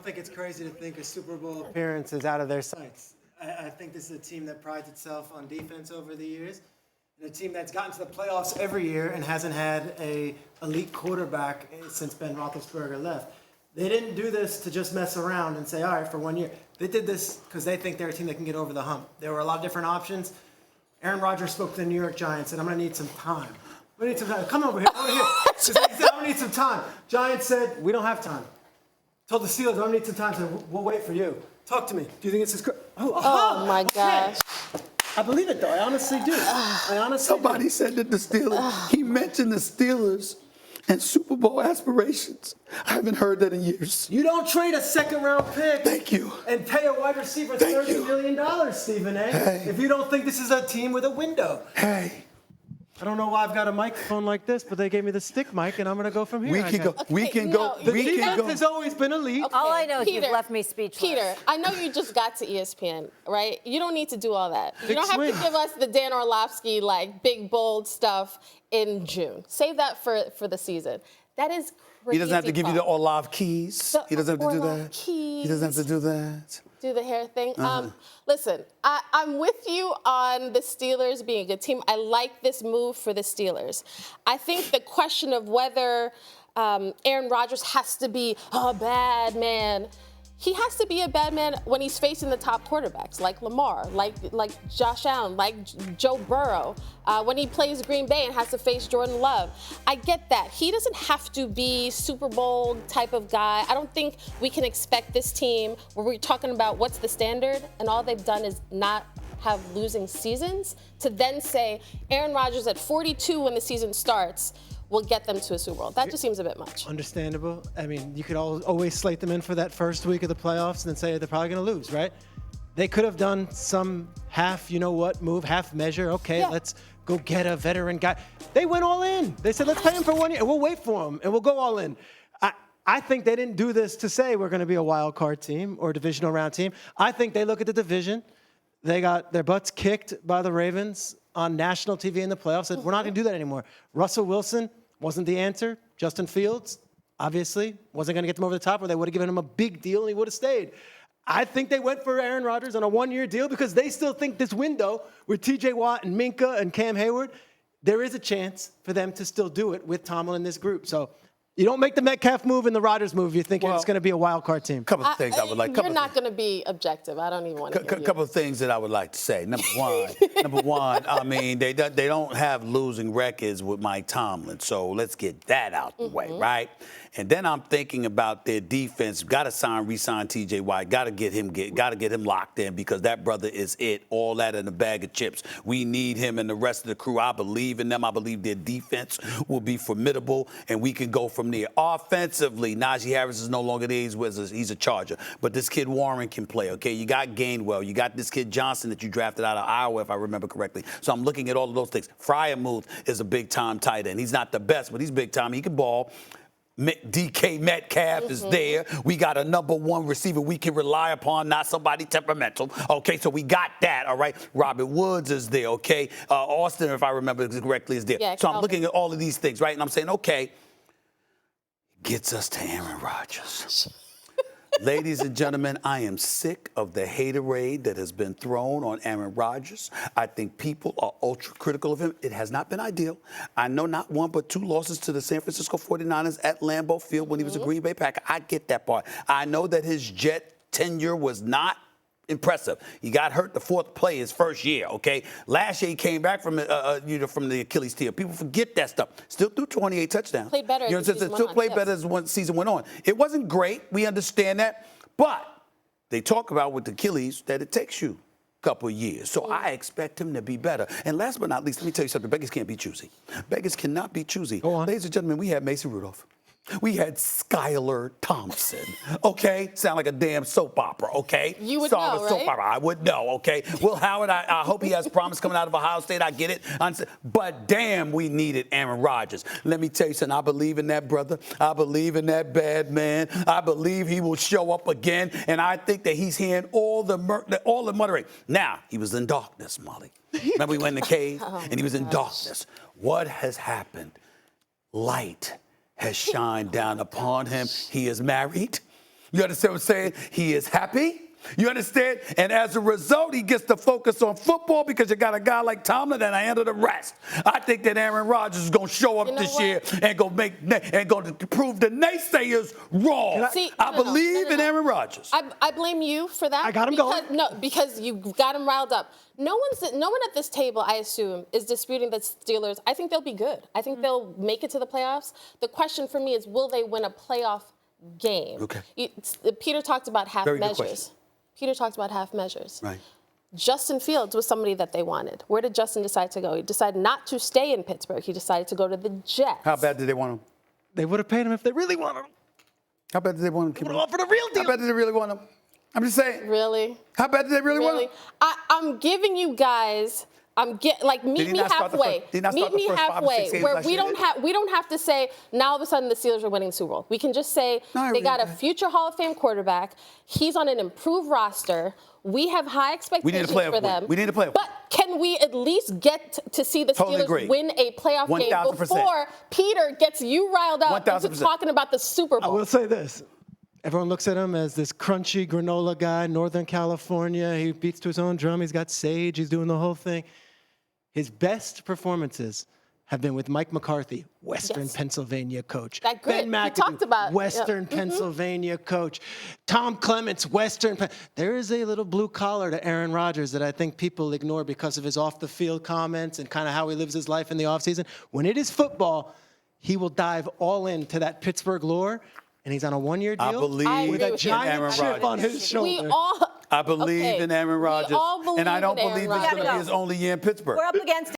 think it's crazy to think a Super Bowl appearance is out of their sights. I think this is a team that prides itself on defense over the years, and a team that's gotten to the playoffs every year and hasn't had a elite quarterback since Ben Roethlisberger left. They didn't do this to just mess around and say, all right, for 1 year. They did this because they think they're a team that can get over the hump. There were a lot of different options. Aaron Rodgers spoke to the New York Giants, and I'm going to need some time. I'm going to need some time. Come over here. Over here. He said, I'm going to need some time. Giants said, we don't have time. Told the Steelers, I'm going to need some time. Said, we'll wait for you. Talk to me. Do you think it's his... Oh, my gosh. I believe it, though. I honestly do. Somebody said that the Steelers, he mentioned the Steelers and Super Bowl aspirations. I haven't heard that in years. You don't trade a second-round pick. Thank you. And pay a wide receiver $30 million, Stephen A. Hey. If you don't think this is a team with a window. Hey. I don't know why I've got a microphone like this, but they gave me the stick mic, and I'm going to go from here. We can go. The defense has always been elite. Okay. All I know is Peter, you've left me speechless. Peter, I know you just got to ESPN, right? You don't need to do all that. You don't have swing. to give us the Dan Orlovsky, like, big, bold stuff in June. Save that for the season. That is crazy. He doesn't have to give you the Orlov keys. He doesn't have to do Orlov that. keys. He doesn't have to do that. Do the hair thing. Listen, I'm with you on the Steelers being a good team. I like this move for the Steelers. I think the question of whether Aaron Rodgers has to be a bad man, he has to be a bad man when he's facing the top quarterbacks like Lamar, like Josh Allen, like Joe Burrow, when he plays Green Bay and has to face Jordan Love. I get that. He doesn't have to be Super Bowl type of guy. I don't think we can expect this team where we're talking about what's the standard and all they've done is not have losing seasons to then say Aaron Rodgers at 42 when the season starts will get them to a Super Bowl. That just seems a bit much. Understandable. I mean, you could always slate them in for that first week of the playoffs and then say they're probably going to lose, right? They could have done some half, move, half measure. Okay, let's go get a veteran guy. They went all in. They said, let's pay him for 1 year, and we'll wait for him, and we'll go all in. I think they didn't do this to say we're going to be a wild card team or divisional round team. I think they look at the division. They got their butts kicked by the Ravens on national TV in the playoffs. Said, we're not going to do that anymore. Russell Wilson wasn't the answer. Justin Fields, obviously, wasn't going to get them over the top, or they would have given him a big deal and he would have stayed. I think they went for Aaron Rodgers on a one-year deal because they still think this window with T.J. Watt and Minka and Cam Hayward, there is a chance for them to still do it with Tomlin in this group. So you don't make the Metcalf move and the Rodgers move. You think it's going to be a wild card team. Couple of things I would like. You're not going to be objective. I don't even want to. Couple of things that I would like to say. Number one. I mean, they don't have losing records with Mike Tomlin, so let's get that out the way, right? And then I'm thinking about their defense. Got to re-sign T.J. Watt. Got to get him locked in because that brother is it. All that in a bag of chips. We need him and the rest of the crew. I believe in them. I believe their defense will be formidable, and we can go from there. Offensively, Najee Harris is no longer there. He's a Charger. But this kid Warren can play, okay? You got Gainwell. You got this kid Johnson that you drafted out of Iowa, if I remember correctly. So I'm looking at all of those things. Fryermuth is a big-time tight end. He's not the best, but he's big-time. He can ball. DK Metcalf is there. We got a number one receiver we can rely upon, not somebody temperamental. Okay, so we got that, all right? Robert Woods is there, okay? Austin, if I remember correctly, is there. Yeah, so I'm looking at all of these things, right? And I'm saying, okay, gets us to Aaron Rodgers. Ladies and gentlemen, I am sick of the haterade that has been thrown on Aaron Rodgers. I think people are ultra critical of him. It has not been ideal. I know not one but two losses to the San Francisco 49ers at Lambeau Field when he was a Green Bay Packer. I get that part. I know that his Jet tenure was not impressive. He got hurt the fourth play his first year, okay? Last year he came back from the Achilles heel. People forget that stuff. Still threw 28 touchdowns. Played better as the season went on. Still played better as the season went on. It wasn't great. We understand that. But they talk about with the Achilles that it takes you a couple of years. So I expect him to be better. And last but not least, let me tell you something. Beggars can't be choosy. Beggars cannot be choosy. Go on. Ladies and gentlemen, we had Mason Rudolph. We had Skylar Thompson, okay? Sound like a damn soap opera, okay? You would Star know, of a soap right? opera. I would know, okay? Will Howard, I hope he has promise coming out of Ohio State. I get it. But damn, we needed Aaron Rodgers. Let me tell you something. I believe in that brother. I believe in that bad man. I believe he will show up again. And I think that he's hearing all the muttering. Now, he was in darkness, Molly. Remember we went in the cave and he was in darkness. What has happened? Light has shined down upon him. He is married. You understand what I'm saying? He is happy. You understand? And as a result, he gets to focus on football because you got a guy like Tomlin that I handle the rest. I think that Aaron Rodgers is going to show up this year and going to prove the naysayers wrong. I believe in Aaron Rodgers. I blame you for that. I got him going. No, because you got him riled up. No one at this table, I assume, is disputing the Steelers. I think they'll be good. I think they'll make it to the playoffs. The question for me is, will they win a playoff game? Okay. Peter talked about half Very good measures. question. Peter talked about half measures. Right. Justin Fields was somebody that they wanted. Where did Justin decide to go? He decided not to stay in Pittsburgh. He decided to go to the Jets. How bad did they want him? They would have paid him if they really wanted him. How bad did they want him? Would have offered a real deal. How bad did they really want him? I'm just saying. Really? How bad did they really want him? I'm giving you guys. Meet me halfway. Meet me halfway, where we don't have to say now all of a sudden the Steelers are winning the Super Bowl. We can just say they got a future Hall of Fame quarterback. He's on an improved roster. We have high expectations for them. We need a playoff. But can we at least get to see the Steelers win a playoff game before Peter gets you riled up into talking about the Super Bowl? I will say this. Everyone looks at him as this crunchy granola guy, Northern California. He beats to his own drum. He's got sage. He's doing the whole thing. His best performances have been with Mike McCarthy, Western Pennsylvania coach. That grit Ben McAdoo, he talked about. Western Pennsylvania coach. Tom Clements, There is a little blue collar to Aaron Rodgers that I think people ignore because of his off-the-field comments and kind of how he lives his life in the offseason. When it is football, he will dive all into that Pittsburgh lore, and he's on a one-year deal. I believe with a giant chip on his shoulder. I believe in Aaron Rodgers, and I don't believe it's going to be his only year in Pittsburgh. We're up against